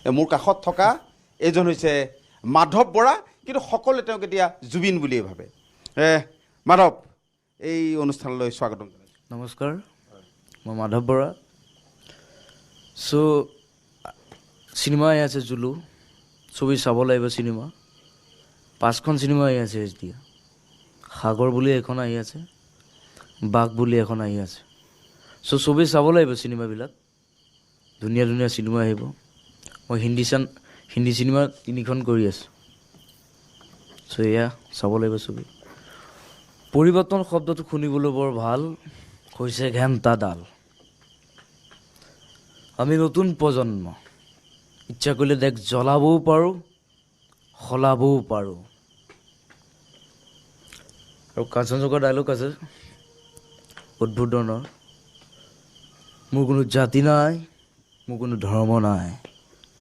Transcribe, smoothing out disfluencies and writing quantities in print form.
মোৰ কাষত থকা এইজন হৈছে মাধৱ বৰা, কিন্তু সকলোৱে তেওঁক এতিয়া জুবিন বুলিয়ে ভাবে। মাধৱ, এই অনুষ্ঠানলৈ স্বাগতম জনাইছোঁ। নমস্কাৰ, মই মাধৱ বৰা। চিনেমা আহি আছে জুলু, ছবি চাব লাগিব। চিনেমা 5খন চিনেমা আহি আছে এতিয়া। সাগৰ বুলি এখন আহি আছে, বাঘ বুলি এখন আহি আছে। ছবি চাব লাগিব। চিনেমাবিলাক ধুনীয়া ধুনীয়া চিনেমা আহিব। মই হিন্দী চিনেমা 3খন কৰি আছোঁ। এয়া চাব লাগিব ছবি। পৰিৱৰ্তন শব্দটো শুনিবলৈ বৰ ভাল, হৈছে ঘেণ্টাডাল। আমি নতুন প্ৰজন্ম, ইচ্ছা কৰিলে দেশ জ্বলাবও পাৰোঁ, সলাবও পাৰোঁ। আৰু কাঞ্চনজংঘাৰ ডাইলগ আছে অদ্ভুত ধৰণৰ, মোৰ কোনো জাতি নাই, মোৰ কোনো ধৰ্ম নাই,